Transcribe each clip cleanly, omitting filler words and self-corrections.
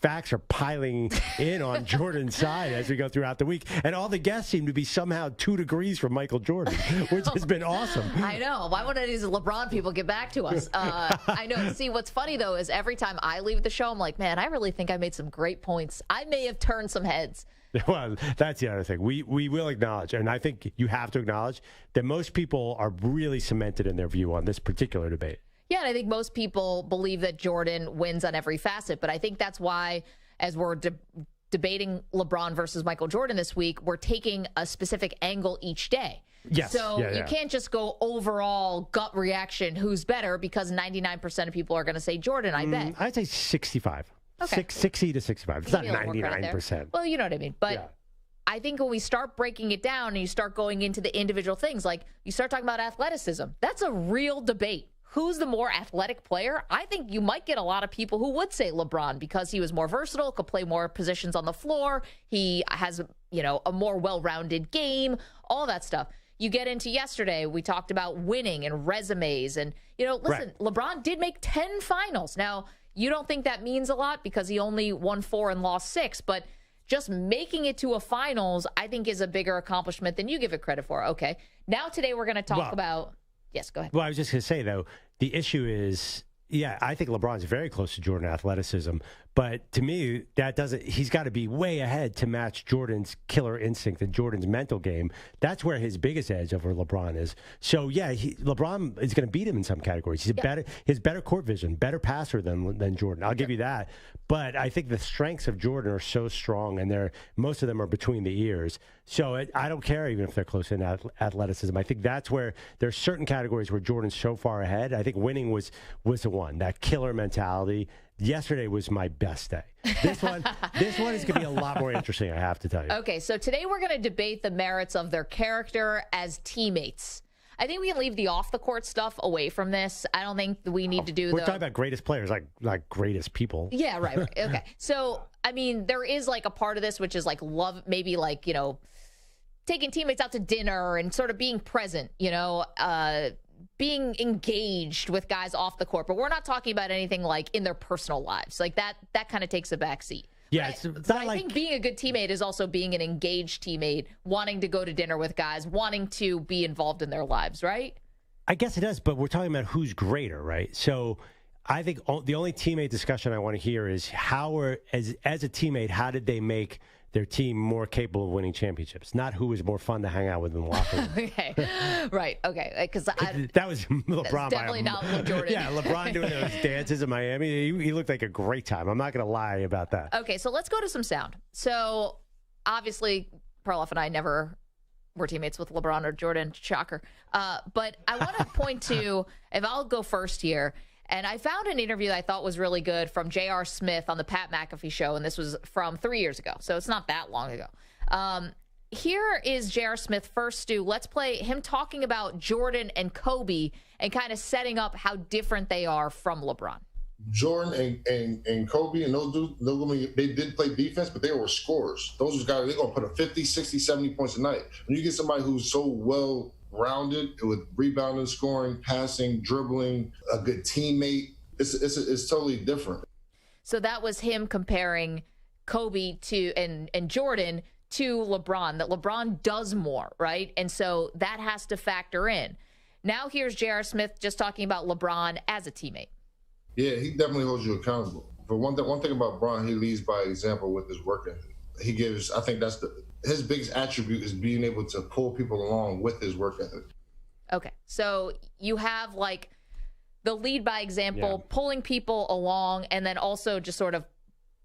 facts are piling in on Jordan's side as we go throughout the week. And all the guests seem to be somehow 2 degrees from Michael Jordan, which has been awesome. I know. Why wouldn't these LeBron people get back to us? I know. See, what's funny, though, is every time I leave the show, I'm like, man, I really think I made some great points. I may have turned some heads. Well, that's the other thing. We will acknowledge, and I think you have to acknowledge, that most people are really cemented in their view on this particular debate. Yeah, and I think most people believe that Jordan wins on every facet. But I think that's why, as we're debating LeBron versus Michael Jordan this week, we're taking a specific angle each day. Yes. So you can't just go overall gut reaction, who's better, because 99% of people are going to say Jordan, I bet. I'd say 65. Okay. 60 to 65. It's not 99%. Well, you know what I mean. But I think when we start breaking it down and you start going into the individual things, like you start talking about athleticism, that's a real debate. Who's the more athletic player? I think you might get a lot of people who would say LeBron because he was more versatile, could play more positions on the floor. He has, a more well-rounded game, all that stuff. You get into yesterday, we talked about winning and resumes. And, listen, right. LeBron did make 10 finals. Now, you don't think that means a lot because he only won 4 and lost 6, but just making it to a finals, I think, is a bigger accomplishment than you give it credit for. Okay. Now, today, we're going to talk about... Yes, go ahead. Well, I was just going to say, though, the issue is, I think LeBron's very close to Jordan athleticism. But to me, he's got to be way ahead to match Jordan's killer instinct and Jordan's mental game. That's where his biggest edge over LeBron is. So, LeBron is going to beat him in some categories. He's better court vision, better passer than Jordan. I'll give you that. But I think the strengths of Jordan are so strong, and most of them are between the ears. So I don't care even if they're close in athleticism. I think that's where there's certain categories where Jordan's so far ahead. I think winning was the one, that killer mentality. Yesterday was my best day. This one is going to be a lot more interesting, I have to tell you. Okay, so today we're going to debate the merits of their character as teammates. I think we can leave the off-the-court stuff away from this. I don't think we need to do We're talking about greatest players, like greatest people. Yeah, right. Okay. So, I mean, there is like a part of this which is like love, maybe like, taking teammates out to dinner and sort of being present, being engaged with guys off the court. But we're not talking about anything like in their personal lives. Like that kind of takes a back seat. Yeah, but I think being a good teammate is also being an engaged teammate, wanting to go to dinner with guys, wanting to be involved in their lives, right? I guess it does, but we're talking about who's greater, right? So I think the only teammate discussion I want to hear is as a teammate, how did they make their team more capable of winning championships, not who was more fun to hang out with in the locker room. Okay, right, okay. Because that was LeBron. Definitely not Jordan. Yeah, LeBron doing those dances in Miami. He looked like a great time. I'm not going to lie about that. Okay, so let's go to some sound. So obviously, Perloff and I never were teammates with LeBron or Jordan. Shocker. But I want to point to, if I'll go first here, and I found an interview that I thought was really good from J.R. Smith on the Pat McAfee show, and this was from 3 years ago, so it's not that long ago. Here is J.R. Smith first, Stu. Let's play him talking about Jordan and Kobe and kind of setting up how different they are from LeBron. Jordan and Kobe and those dudes, they did play defense, but they were scorers. Those guys, they're going to put up 50, 60, 70 points a night. When you get somebody who's so well-rounded with rebounding, scoring, passing, dribbling, a good teammate, it's totally different. So that was him comparing Kobe to and Jordan to LeBron, that LeBron does more, right? And so that has to factor in. Now here's J.R. Smith just talking about LeBron as a teammate. Yeah, he definitely holds you accountable. But one thing about LeBron, he leads by example with his work ethic. He gives, I think that's his biggest attribute is being able to pull people along with his work ethic. Okay, so you have like the lead by example, pulling people along, and then also just sort of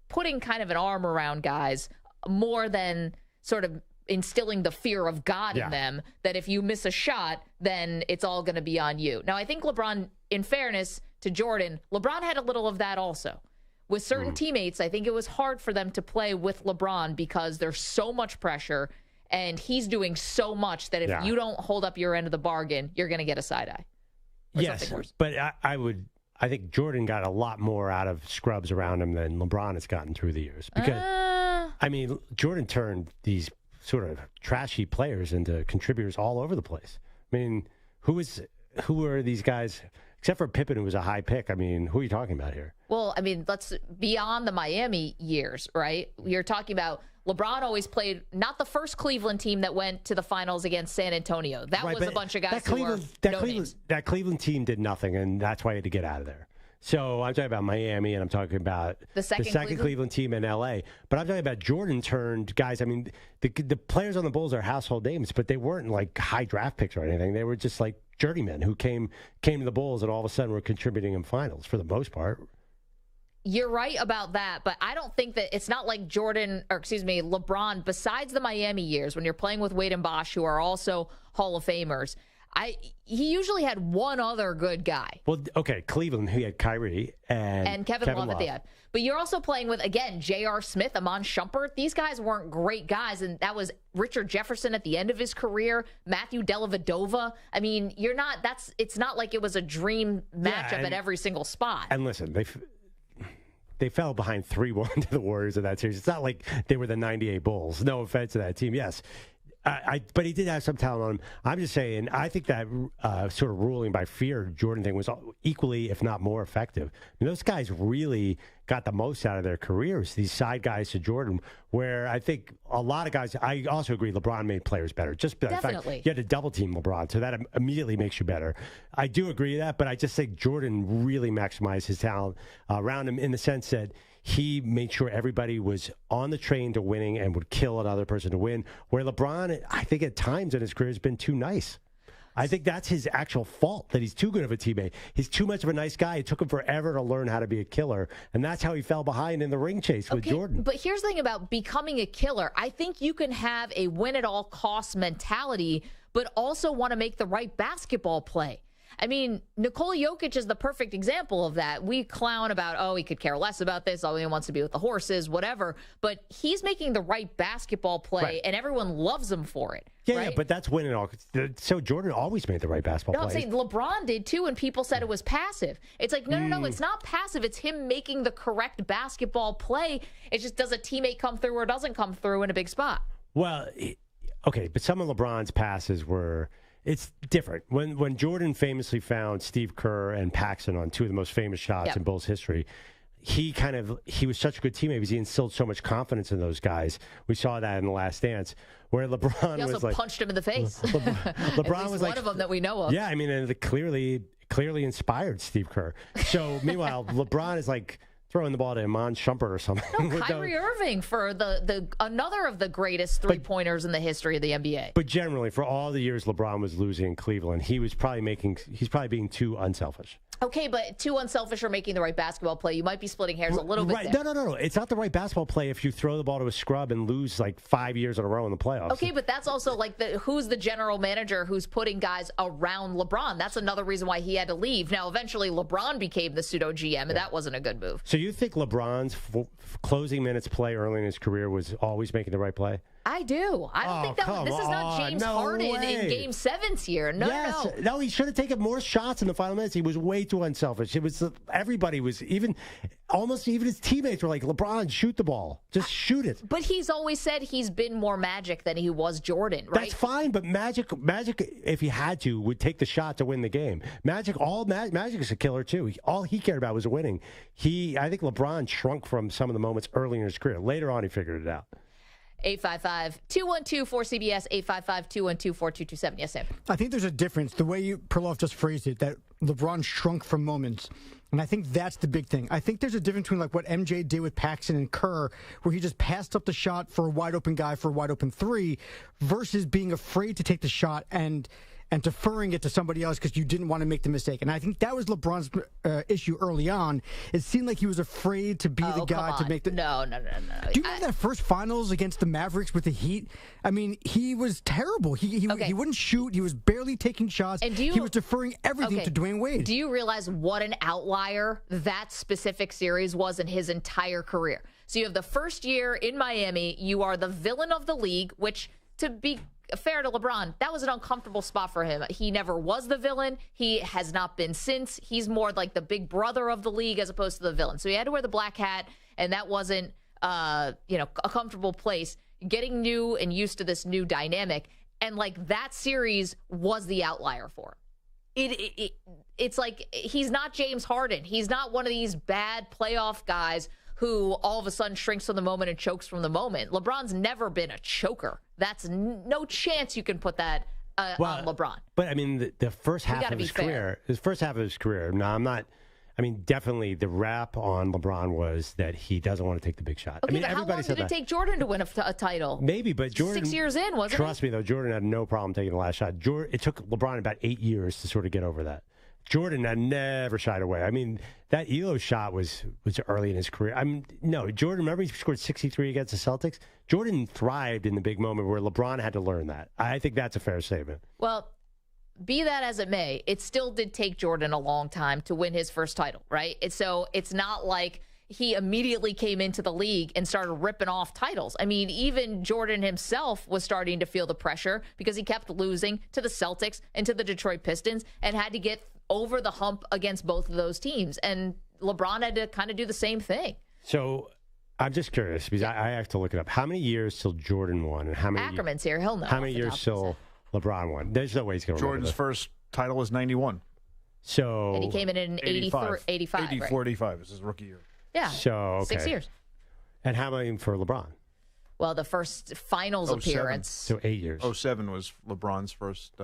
putting kind of an arm around guys more than sort of instilling the fear of God in them, that if you miss a shot, then it's all going to be on you. Now, I think LeBron, in fairness to Jordan, LeBron had a little of that also. With certain teammates, I think it was hard for them to play with LeBron because there's so much pressure and he's doing so much that if you don't hold up your end of the bargain, you're going to get a side eye. Yes, but I think Jordan got a lot more out of scrubs around him than LeBron has gotten through the years. Because, I mean, Jordan turned these sort of trashy players into contributors all over the place. I mean, who are these guys? except for Pippen, who was a high pick. I mean, who are you talking about here? Well, I mean, let's beyond the Miami years, right? You're talking about LeBron always played not the first Cleveland team that went to the finals against San Antonio. That was a bunch of guys that Cleveland team did nothing, and that's why he had to get out of there. So I'm talking about Miami, and I'm talking about the second Cleveland team in L.A. But I'm talking about Jordan turned guys. I mean, the players on the Bulls are household names, but they weren't like high draft picks or anything. They were just like journeymen who came to the Bulls and all of a sudden were contributing in finals for the most part. You're right about that, but I don't think that it's not like LeBron, besides the Miami years when you're playing with Wade and Bosh, who are also Hall of Famers, he usually had one other good guy. Well, okay, Cleveland, he had Kyrie and Kevin Love at the end. But you're also playing with, again, J.R. Smith, Amon Shumpert. These guys weren't great guys, and that was Richard Jefferson at the end of his career, Matthew Dellavedova. I mean, it's not like it was a dream matchup at every single spot. And listen, they fell behind 3-1 to the Warriors in that series. It's not like they were the 98 Bulls. No offense to that team. Yes. But he did have some talent on him. I'm just saying, I think that sort of ruling by fear Jordan thing was equally, if not more effective. I mean, those guys really got the most out of their careers, these side guys to Jordan, where I think a lot of guys, I also agree LeBron made players better. Just the fact you had to double team LeBron, so that immediately makes you better. I do agree with that, but I just think Jordan really maximized his talent around him in the sense that he made sure everybody was on the train to winning and would kill another person to win, where LeBron, I think at times in his career, has been too nice. I think that's his actual fault, that he's too good of a teammate. He's too much of a nice guy. It took him forever to learn how to be a killer, and that's how he fell behind in the ring chase with Jordan. But here's the thing about becoming a killer. I think you can have a win-at-all-costs mentality, but also want to make the right basketball play. I mean, Nikola Jokic is the perfect example of that. We clown about, he could care less about this. All he wants to be with the horses, whatever. But he's making the right basketball play, and everyone loves him for it. Yeah, but that's winning all. So Jordan always made the right basketball play. I'm saying LeBron did too, and people said it was passive. It's like, no, it's not passive. It's him making the correct basketball play. It just, does a teammate come through or doesn't come through in a big spot? Well, okay, but some of LeBron's passes were... It's different. When Jordan famously found Steve Kerr and Paxson on two of the most famous shots in Bulls history, he was such a good teammate because he instilled so much confidence in those guys. We saw that in The Last Dance, where LeBron he also was like... punched him in the face. LeBron was like... one of them that we know of. Yeah, I mean, and it clearly inspired Steve Kerr. So, meanwhile, LeBron is like... throwing the ball to Amon Shumpert or something. No, Kyrie Irving for another of the greatest three-pointers in the history of the NBA. But generally, for all the years LeBron was losing in Cleveland, he's probably being too unselfish. Okay, but too unselfish or making the right basketball play. You might be splitting hairs a little bit there. No. It's not the right basketball play if you throw the ball to a scrub and lose like 5 years in a row in the playoffs. Okay, but that's also like who's the general manager who's putting guys around LeBron. That's another reason why he had to leave. Now, eventually, LeBron became the pseudo GM, and that wasn't a good move. So you think LeBron's closing minutes play early in his career was always making the right play? I do. I don't think this is not James Harden in Game 7's here. No. He should have taken more shots in the final minutes. He was way too unselfish. It was everybody was almost even his teammates were like, LeBron, shoot the ball. Just shoot it. But he's always said he's been more Magic than he was Jordan, right? That's fine, but Magic, if he had to, would take the shot to win the game. Magic is a killer too. All he cared about was winning. I think LeBron shrunk from some of the moments early in his career. Later on, he figured it out. 855-212-4CBS, 855-212-4227. Yes, Sam. I think there's a difference. The way Perloff just phrased it, that LeBron shrunk from moments. And I think that's the big thing. I think there's a difference between like what MJ did with Paxson and Kerr, where he just passed up the shot for a wide open guy for a wide open three, versus being afraid to take the shot and deferring it to somebody else because you didn't want to make the mistake. And I think that was LeBron's issue early on. It seemed like he was afraid to be the guy to make the... No. Do you remember that first finals against the Mavericks with the Heat? I mean, he was terrible. He wouldn't shoot. He was barely taking shots. And he was deferring everything to Dwayne Wade. Do you realize what an outlier that specific series was in his entire career? So you have the first year in Miami. You are the villain of the league, which, to be fair to LeBron, that was an uncomfortable spot for him. He never was the villain. He has not been since. He's more like the big brother of the league as opposed to the villain. So he had to wear the black hat, and that wasn't, a comfortable place. Getting new and used to this new dynamic, and like that series was the outlier for him. it's like he's not James Harden. He's not one of these bad playoff guys who all of a sudden shrinks from the moment and chokes from the moment. LeBron's never been a choker. That's no chance you can put that on LeBron. But I mean, the first half of his career, no, I'm not. I mean, definitely the rap on LeBron was that he doesn't want to take the big shot. Okay, I mean, but how long did it take Jordan to win a title? Maybe, but Jordan 6 years in, wasn't it? Trust me, though, Jordan had no problem taking the last shot. It took LeBron about 8 years to sort of get over that. Jordan had never shied away. I mean, that Elo shot was early in his career. No, Jordan, remember he scored 63 against the Celtics? Jordan thrived in the big moment where LeBron had to learn that. I think that's a fair statement. Well, be that as it may, it still did take Jordan a long time to win his first title, right? So it's not like he immediately came into the league and started ripping off titles. I mean, even Jordan himself was starting to feel the pressure because he kept losing to the Celtics and to the Detroit Pistons and had to get over the hump against both of those teams. And LeBron had to kind of do the same thing. So I'm just curious because I have to look it up. How many years till Jordan won? And how many? Ackerman's here. He'll know. How many years till LeBron won? There's no way he's going to remember Jordan's first title was 91. So and he came in 85, 84, right? 85 is his rookie year. Yeah. So, okay. 6 years. And how many for LeBron? Well, the first finals appearance. So 8 years. 07 was LeBron's first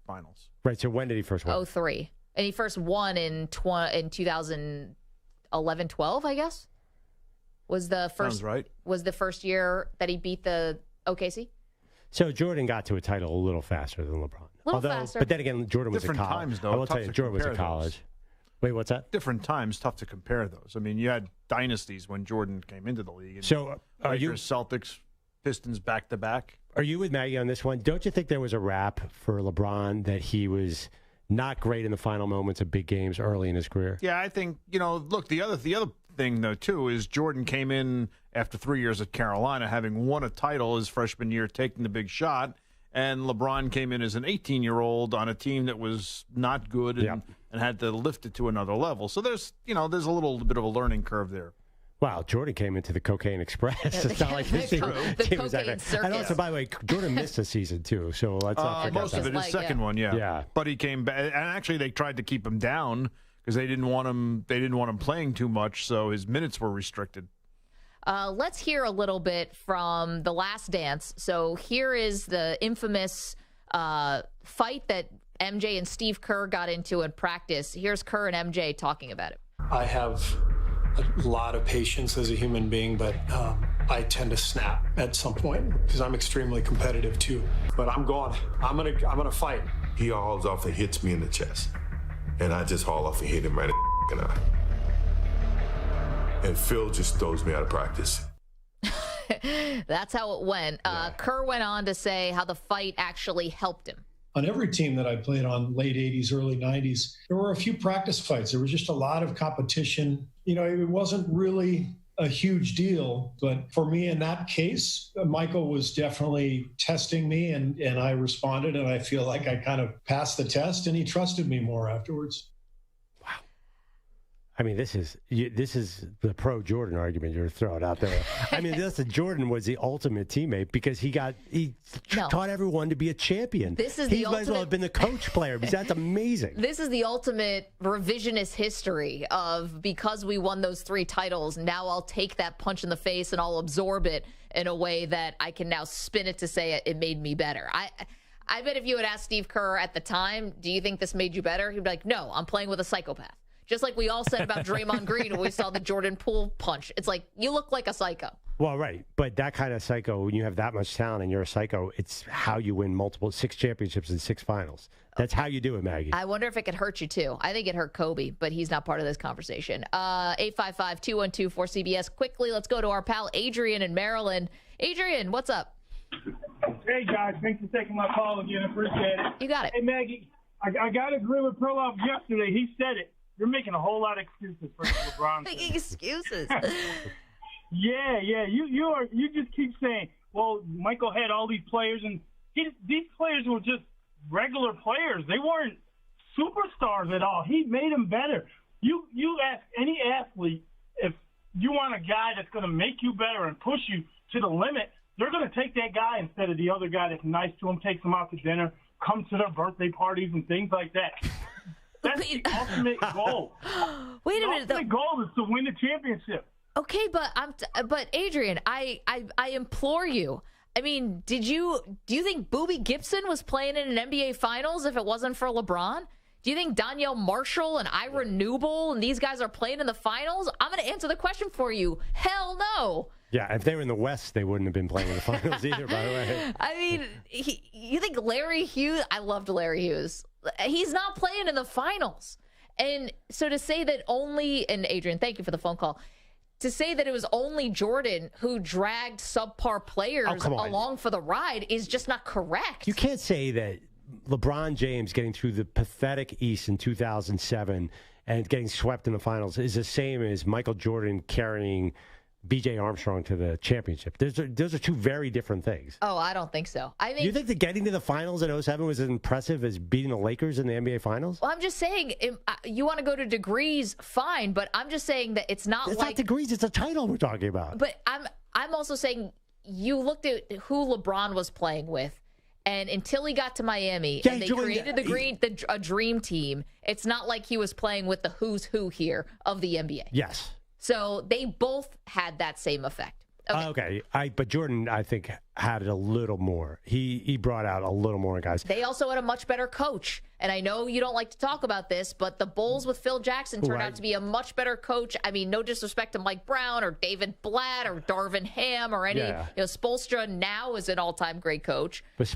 finals. Right. So when did he first win? 03. And he first won in 2011, 12, I guess. Was the first Sounds right. Was the first year that he beat the OKC? So Jordan got to a title a little faster than LeBron. Faster. But then again, Jordan was Different at college. times, though. I will Tough tell you, to Jordan was at compare college. those. Wait, what's that? Different times, tough to compare those. I mean, you had dynasties when Jordan came into the league. And So are you Celtics, Pistons back to back? Are you with Maggie on this one? Don't you think there was a rap for LeBron that he was not great in the final moments of big games early in his career? Yeah, I think, look, the other thing, though, too, is Jordan came in after 3 years at Carolina, having won a title his freshman year, taking the big shot, and LeBron came in as an 18-year-old on a team that was not good and had to lift it to another level. So there's a little bit of a learning curve there. Wow, Jordan came into the Cocaine Express. It's not like his team was that great. And also, by the way, Jordan missed a season, too, so let's not forget most of it, his second one, yeah. But he came back, and actually they tried to keep him down because they didn't want him playing too much, so his minutes were restricted. Let's hear a little bit from The Last Dance. So here is the infamous fight that MJ and Steve Kerr got into in practice. Here's Kerr and MJ talking about it. I have a lot of patience as a human being, but I tend to snap at some point because I'm extremely competitive too. But I'm going. I'm gonna fight. He hauls off and hits me in the chest, and I just haul off and hit him right in the eye. And Phil just throws me out of practice. That's how it went. Kerr went on to say how the fight actually helped him. On every team that I played on, late 80s, early 90s, there were a few practice fights. There was just a lot of competition. It wasn't really a huge deal. But for me in that case, Michael was definitely testing me, and I responded, and I feel like I kind of passed the test, and he trusted me more afterwards. I mean, this is the pro-Jordan argument you're throwing out there. I mean, Jordan was the ultimate teammate because he taught everyone to be a champion. He might as well have been the coach player because that's amazing. This is the ultimate revisionist history of because we won those 3 titles, now I'll take that punch in the face and I'll absorb it in a way that I can now spin it to say it made me better. I bet if you had asked Steve Kerr at the time, do you think this made you better? He'd be like, no, I'm playing with a psychopath. Just like we all said about Draymond Green when we saw the Jordan Poole punch. It's like, you look like a psycho. Well, right. But that kind of psycho, when you have that much talent and you're a psycho, it's how you win 6 championships and 6 finals. That's how you do it, Maggie. I wonder if it could hurt you, too. I think it hurt Kobe, but he's not part of this conversation. 855-212-4CBS. Quickly, let's go to our pal Adrian in Maryland. Adrian, what's up? Hey, guys. Thanks for taking my call again. I appreciate it. You got it. Hey, Maggie, I got to agree with Perloff yesterday. He said it. You're making a whole lot of excuses for LeBron. Making excuses. Yeah. You just keep saying, well, Michael had all these players, and these players were just regular players. They weren't superstars at all. He made them better. You ask any athlete if you want a guy that's going to make you better and push you to the limit, they're going to take that guy instead of the other guy that's nice to him, takes him out to dinner, come to their birthday parties and things like that. That's the ultimate goal. Wait a minute. The ultimate goal is to win the championship. Okay, but Adrian, I implore you. I mean, do you think Boobie Gibson was playing in an NBA Finals if it wasn't for LeBron? Do you think Danielle Marshall and Ira Newble and these guys are playing in the finals? I'm going to answer the question for you. Hell no. Yeah, if they were in the West, they wouldn't have been playing in the finals either, by the way. I mean, you think Larry Hughes? I loved Larry Hughes. He's not playing in the finals. And so to say that only, and Adrian, thank you for the phone call, to say that it was only Jordan who dragged subpar players along for the ride is just not correct. You can't say that LeBron James getting through the pathetic East in 2007 and getting swept in the finals is the same as Michael Jordan carrying B.J. Armstrong to the championship. Those are two very different things. Oh, I don't think so. I think you think that getting to the finals in 2007 was as impressive as beating the Lakers in the NBA Finals? Well, I'm just saying, you want to go to degrees, fine, but I'm just saying that it's not it's like not degrees. It's a title we're talking about. But I'm also saying you looked at who LeBron was playing with, and until he got to Miami and they created a dream team, it's not like he was playing with the who's who here of the NBA. Yes. So they both had that same effect. Okay. But Jordan, I think, had it a little more. He brought out a little more guys. They also had a much better coach. And I know you don't like to talk about this, but the Bulls with Phil Jackson turned out to be a much better coach. I mean, no disrespect to Mike Brown or David Blatt or Darvin Ham or any. Yeah. Spoelstra now is an all-time great coach. But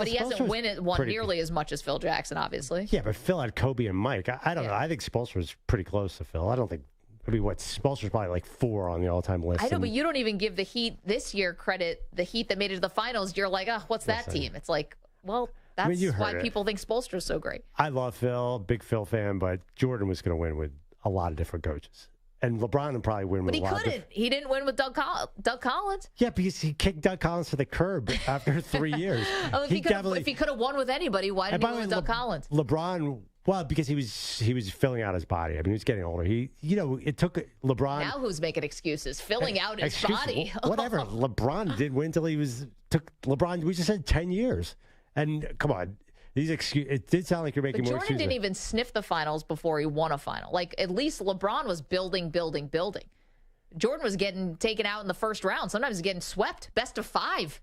he hasn't won nearly as much as Phil Jackson, obviously. Yeah, but Phil had Kobe and Mike. I don't know. I think Spoelstra was pretty close to Phil. I don't think. I mean, Spoelstra's probably like 4 on the all-time list. I know, but you don't even give the Heat this year credit. The Heat that made it to the finals, you're like, what's that team? It's like, well, that's why people think Spoelstra's so great. I love Phil, big Phil fan, but Jordan was going to win with a lot of different coaches. And LeBron would probably win with a lot. But he couldn't. He didn't win with Doug Collins. Yeah, because he kicked Doug Collins to the curb after 3 years. If he could have won with anybody, why didn't he win with Doug Collins? LeBron... Well, because he was filling out his body. I mean, he was getting older. It took LeBron. Now who's making excuses? Filling out his body. Whatever. LeBron didn't win until LeBron. We just said 10 years. And come on, these excuses. It did sound like you're making more excuses. Jordan didn't even sniff the finals before he won a final. Like at least LeBron was building. Jordan was getting taken out in the first round. Sometimes getting swept. Best of 5.